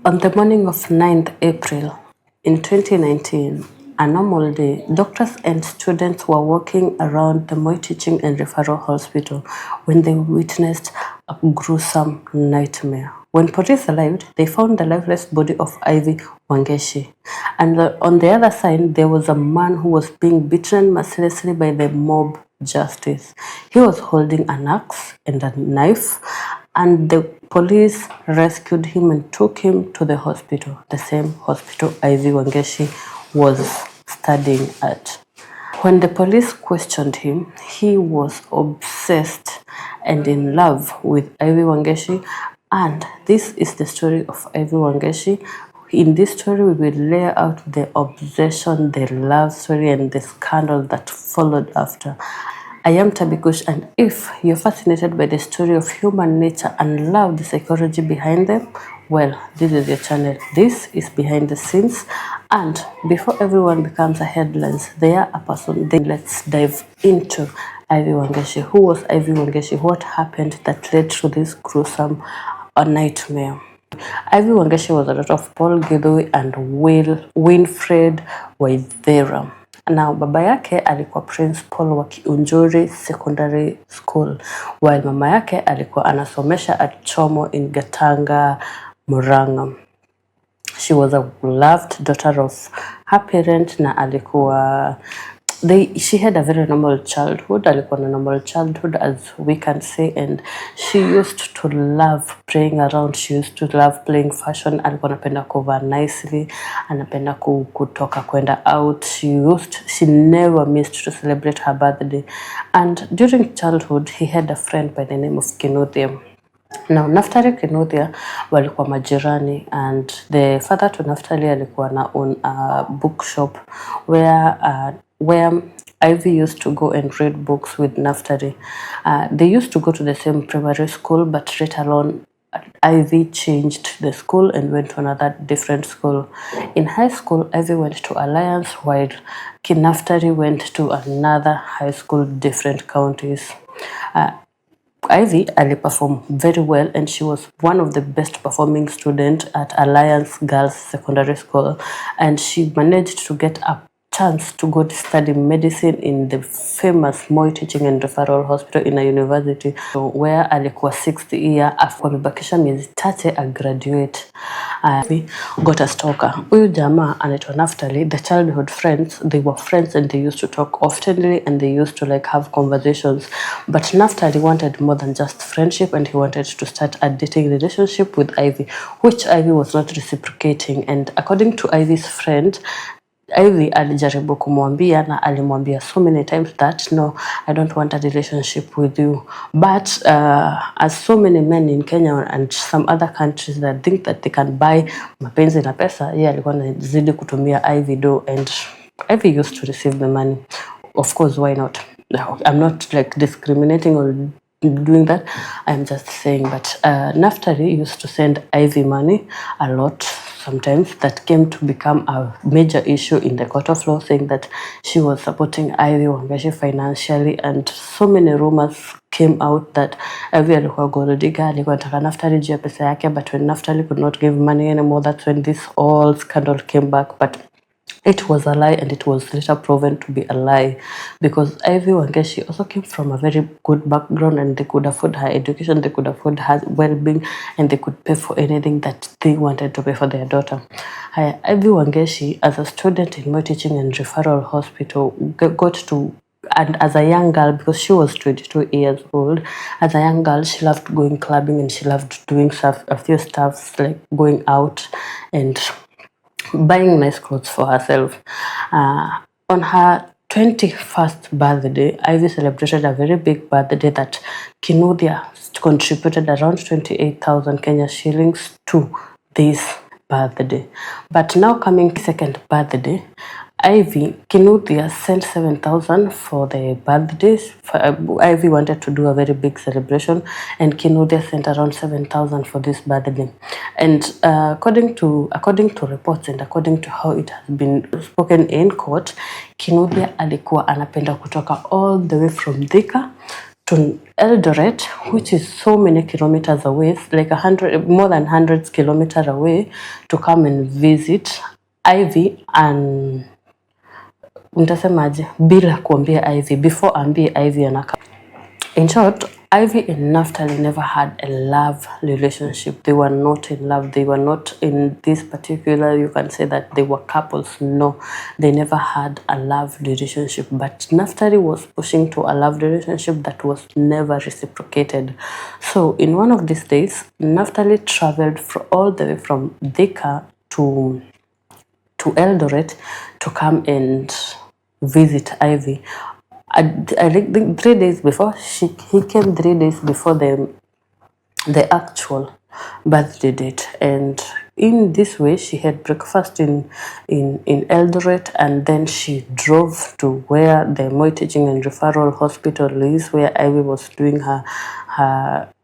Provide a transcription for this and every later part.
On the morning of 9th April in 2019, a normal day, doctors and students were walking around the Moi Teaching and Referral Hospital when they witnessed a gruesome nightmare. When police arrived, they found the lifeless body of Ivy Wangeci. And on the other side, there was a man who was being beaten mercilessly by the mob justice. He was holding an axe and a knife, and the police rescued him and took him to the hospital, the same hospital Ivy Wangeci was studying at. When the police questioned him, he was obsessed and in love with Ivy Wangeci, and this is the story of Ivy Wangeci. In this story, we will lay out the obsession, the love story, and the scandal that followed after. I am Tabikush, and if you're fascinated by the story of human nature and love the psychology behind them, well, this is your channel. This is Behind the Scenes, and before everyone becomes a headlines, they are a person. Then let's dive into Ivy Wangeci. Who was Ivy Wangeci? What happened that led to this gruesome nightmare? Ivy Wangeci was a daughter of Paul Githui and Winfred Waithera. Now baba yake alikuwa principal wa Kiunjuri Secondary School, while mama yake alikuwa anasomesha at Chomo in Gatanga, Murang'a. She was a loved daughter of her parent na alikuwa she had a very normal childhood. Alikuwa na normal childhood, as we can say, and she used to love playing around. She used to love playing fashion. Alikuwa anapenda kuvaa nicely, anapenda kutoka kwenda out. She never missed to celebrate her birthday. And during childhood, he had a friend by the name of Kinuthia. Now, Naftali Kinuthia walikuwa majirani, and the father to Naftali alikuwa na own a bookshop where Ivy used to go and read books with Naftali. They used to go to the same primary school, but later on, Ivy changed the school and went to another different school. In high school, Ivy went to Alliance, while Naftali went to another high school, different counties. Ivy performed very well, and she was one of the best performing students at Alliance Girls Secondary School, and she managed to get a chance to go to study medicine in the famous Moi Teaching and Referral Hospital in a university, where alikuwa 6th year. After amebakisha miezi chache a graduate. Ivy got a stalker. Huyu jamaa anaitwa Naftali. The childhood friends, they were friends and they used to talk oftenly and they used to like have conversations. But Naftali wanted more than just friendship, and he wanted to start a dating relationship with Ivy, which Ivy was not reciprocating. And according to Ivy's friend, Ivy alijaribu kumwambia na alimwambia so many times that no, I don't want a relationship with you. But as so many men in Kenya and some other countries that think that they can buy mapenzi na pesa, yeye alikuwa anazidi kutumia Ivy do, and Ivy used to receive the money. Of course, why not? I'm not like discriminating or doing that. I'm just saying, but Naftali used to send Ivy money a lot. Sometimes that came to become a major issue in the court of law, saying that she was supporting Ivy Wangeci financially, and so many rumors came out that Ivy alikuwa gold digger, alikuwa anataka Naftali juu ya pesa yake, but when Naftali could not give money anymore, that's when this all scandal came back. But it was a lie, and it was later proven to be a lie, because Ivy Wangeci also came from a very good background, and they could afford her education, they could afford her well-being, and they could pay for anything that they wanted to pay for their daughter. Ivy Wangeci, as a student in Moi Teaching and Referral Hospital, got to, and as a young girl, because she was 22 years old, as a young girl, she loved going clubbing, and she loved doing a few stuff like going out and buying nice clothes for herself. On her 21st birthday, Ivy celebrated a very big birthday that Kinuthia contributed around 28,000 Kenya shillings to this birthday. But now coming second birthday, Kinuthia sent 7,000 for the birthdays. Ivy wanted to do a very big celebration, and Kinuthia sent around 7,000 for this birthday. And according to reports and according to how it has been spoken in court, Kinuthia alikuwa anapenda kutoka all the way from Thika to Eldoret, which is so many kilometers away, like more than 100 kilometers away, to come and visit Ivy. And nitasemaje bila kuambia Ivy, before ambie Ivy anaka. In short, Ivy and Naftali never had a love relationship. They were not in love. They were not in this particular, you can say that they were couples. No, they never had a love relationship. But Naftali was pushing to a love relationship that was never reciprocated. So in one of these days, Naftali traveled all the way from Thika to Eldoret to come and visit Ivy. I think 3 days before he came, 3 days before the actual birthday date, and in this way she had breakfast in Eldoret, and then she drove to where the Moi Teaching and Referral Hospital is, where Ivy was doing her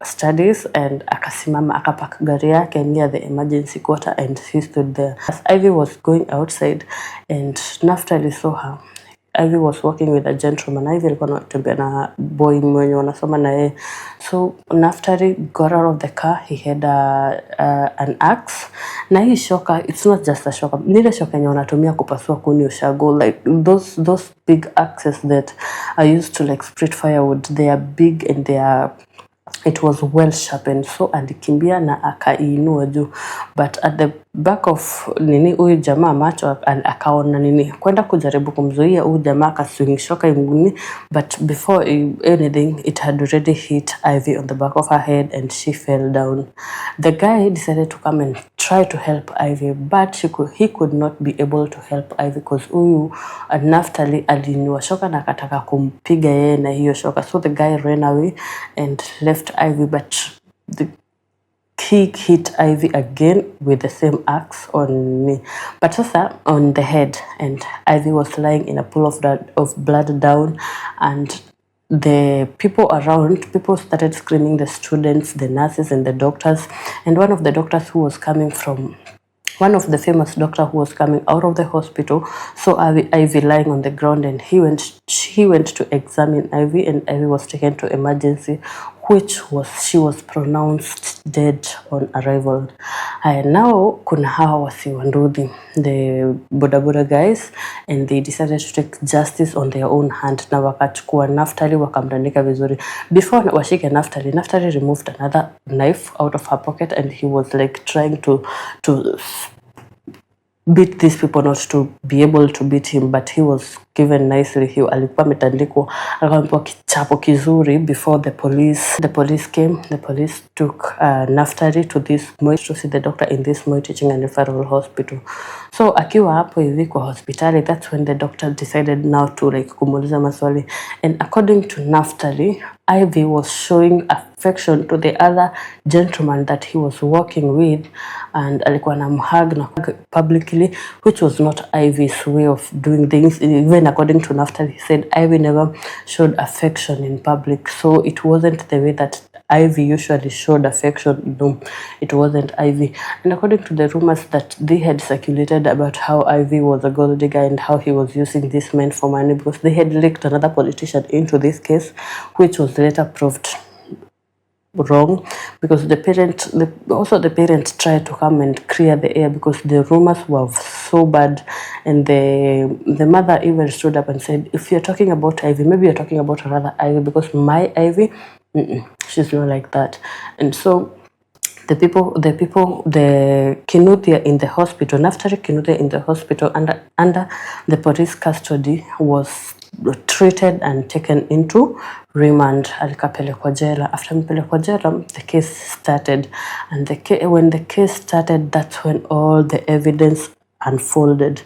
studies, and akasimama akapark gari yake near the emergency quarter, and he stood there. As Ivy was going outside and Naftali saw her, Ivy was working with a gentleman. Ivy alikuwa anatembea na boy mwenye wanasoma na yeye. So Naftali got out of the car. He had an axe. Na hii shoka, it's not just a shoka. Nile shoka yenye wanatumia kupasua kuni ushago, like those big axes that are used to like split firewood. They are big and it was well sharpened. So alikimbia na akainua juu, but at the back of nini huyu jamaa macho akaona nini kwenda kujaribu kumzuia huyu jamaa akaswing shoka imguni, but before anything it had already hit Ivy on the back of her head and she fell down. The guy decided to come and try to help Ivy, but he could not be able to help Ivy because huyu Naftali alinua shoka na akataka kumpiga yeye na hiyo shoka. So the guy ran away and left Ivy, but he hit Ivy again with the same axe on me, but sasa on the head, and Ivy was lying in a pool of blood down, and the people around, people started screaming, the students, the nurses and the doctors, and one of the doctors who was coming from one of the famous doctor who was coming out of the hospital saw Ivy lying on the ground, and he went to examine Ivy, and Ivy was taken to emergency, she was pronounced dead on arrival. And now kuna hawa wasiwanduthi, the bodaboda guys, and they decided to take justice on their own hand. Na wakachukua Naftali wakamtandika vizuri. Before washike Naftali removed another knife out of her pocket, and he was like trying to beat these people, not to be able to beat him, but he was given nicely. He alikuwa ametandikwa, alikuwa kichapo kizuri. Before the police came, the police took Naftali to see the doctor in this Moi Teaching and Referral Hospital. So akiwa hapo hivi kwa hospitali, that's when the doctor decided now to like kumuuliza maswali, and according to Naftali, Ivy was showing affection to the other gentleman that he was working with, and alikuwa anamhug na publicly, which was not Ivy's way of doing things. Even according to Naftali, he said Ivy never showed affection in public, so it wasn't the way that Ivy usually showed affection. No, it wasn't Ivy. And according to the rumors that they had circulated about how Ivy was a gold digger and how he was using this man for money, because they had linked another politician into this case, which was later proved wrong, because the parents tried to come and clear the air because the rumors were so bad, and the mother even stood up and said, if you're talking about Ivy, maybe you're talking about another Ivy, because my Ivy, she's not like that. And so the Kinuthia in the hospital, Naftali Kinuthia in the hospital under the police custody, was treated and taken into remand. Alikapelekwa jela. After mpelekwa jela, the case started, and when the case started, that's when all the evidence unfolded.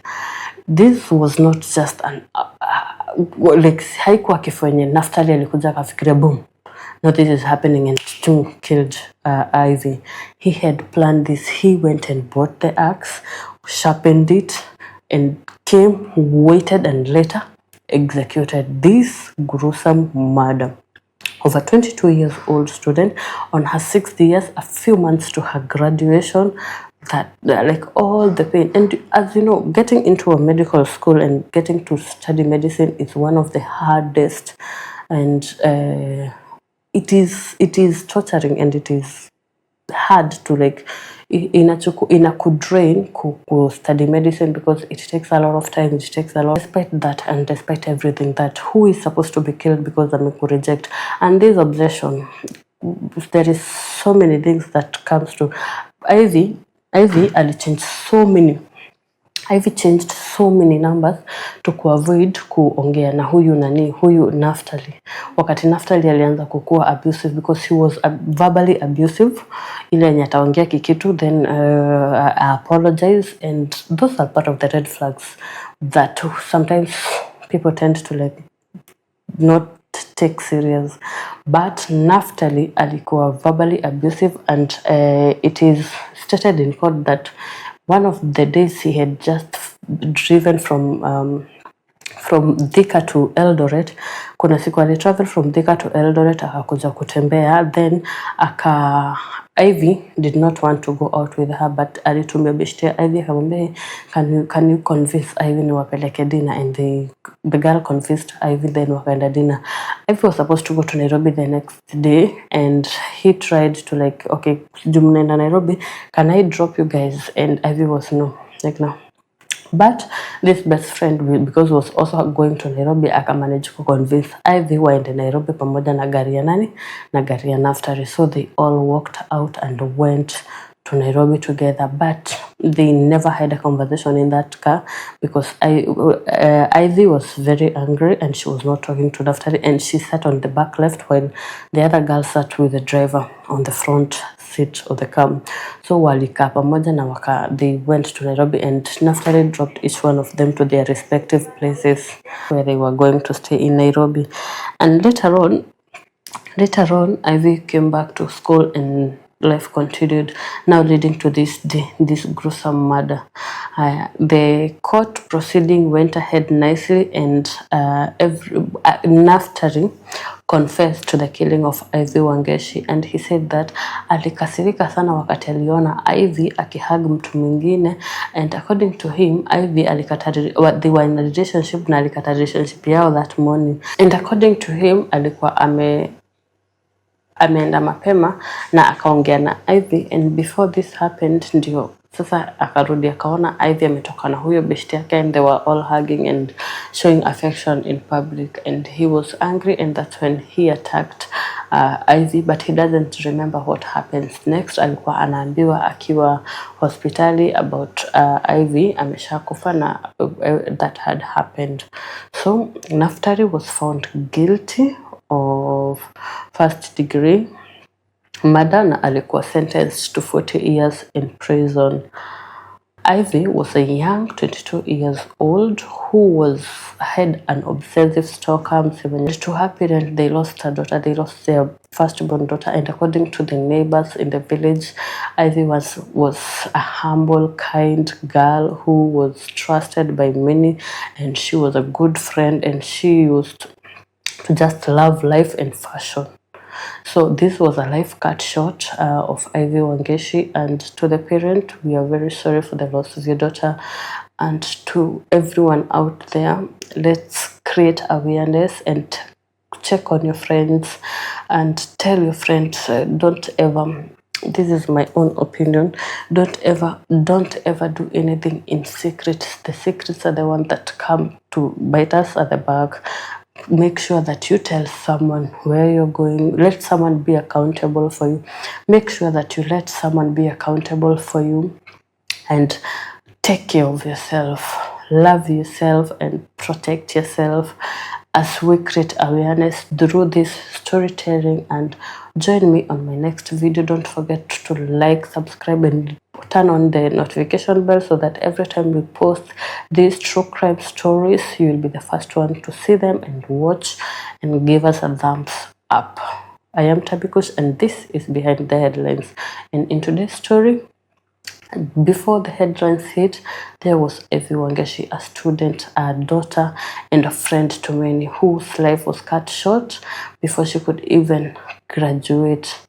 This was not just like haikuwa kifo yenye Naftali alikuja akafikiria boom, no, this is happening, and killed Ivy. He had planned this. He went and bought the axe, sharpened it, and came, waited, and later executed this gruesome murder of a 22-year-old student on her 6th year, a few months to her graduation. That like all the pain, and as you know, getting into a medical school and getting to study medicine is one of the hardest and it is torturing and it is hard to like drain ku study medicine, because it takes a lot of time, it takes a lot. Despite that and despite everything, that who is supposed to be killed because reject, and this obsession, there is so many things that comes to Ivy changed so many. Ivy changed so many numbers to avoid kuongea na huyu Naftali. Wakati Naftali alianza kukua abusive, because he was verbally abusive, ile yenye ataongea kikitu then I apologize, and those are part of the red flags that sometimes people tend to like not take serious. But Naftali alikuwa verbally abusive, and it is stated in court that one of the days he had just driven from Thika to Eldoret. Kuna siku alitravel from Thika to Eldoret akakuja kutembea, then Ivy did not want to go out with her, but alitumia beshte Ivy akamwambia, can you convince Ivy niwapeleke dinner, and the girl convinced Ivy, then wakaenda dinner. Ivy was supposed to go to Nairobi the next day, and he tried to like, okay, jumnaenda Nairobi, can I drop you guys? And Ivy was no. But this best friend, because was also going to Nairobi, akamanage to convince Ivy waende Nairobi pamoja na gari ya nani na gari ya Naftali. So they all walked out and went to Nairobi together, but they never had a conversation in that car, because Ivy was very angry and she was not talking to Naftali, and she sat on the back left while the other girl sat with the driver on the front seat of the car. So walikaa pamoja na they went to Nairobi, and Naftali dropped each one of them to their respective places where they were going to stay in Nairobi. And later on Ivy came back to school and life continued, now leading to this gruesome murder. The court proceeding went ahead nicely, and Naftali confessed to the killing of Ivy Wangeci, and he said that alikasirika sana wakati aliona Ivy akihag mtu mwingine, and according to him Ivy they were in a relationship na alikata relationship yao that morning, and according to him alikuwa ameenda mapema na akaongea na Ivy, and before this happened ndio sasa akarudi akaona Ivy ametoka na huyo beshte yake, and they were all hugging and showing affection in public, and he was angry, and that's when he attacked Ivy, but he doesn't remember what happens next. Alikuwa anaambiwa akiwa hospitali about Ivy ameshakufa na that had happened. So Naftali was found guilty of first degree murder na alikuwa sentenced to 40 years in prison. Ivy was a young 22 years old who had an obsessive stalker. To her parents, they lost a daughter. They lost their firstborn daughter, and according to the neighbors in the village, Ivy was a humble, kind girl who was trusted by many, and she was a good friend, and she used to just love life and fashion. So this was a life cut short of Ivy Wangeci, and to the parent, we are very sorry for the loss of your daughter, and to everyone out there, let's create awareness and check on your friends and tell your friends, don't ever, this is my own opinion, don't ever do anything in secret. The secrets are the ones that come to bite us at the back. Make sure that you tell someone where you're going. Let someone be accountable for you. Make sure that you let someone be accountable for you, and take care of yourself. Love yourself and protect yourself as we create awareness through this storytelling. And join me on my next video. Don't forget to like, subscribe, and turn on the notification bell so that every time we post these true crime stories, you will be the first one to see them and watch and give us a thumbs up. I am Tabikush, and this is Behind the Headlines. And in today's story, before the headlines hit, there was Ivy Wangeci, a student, a daughter, and a friend to many, whose life was cut short before she could even graduate.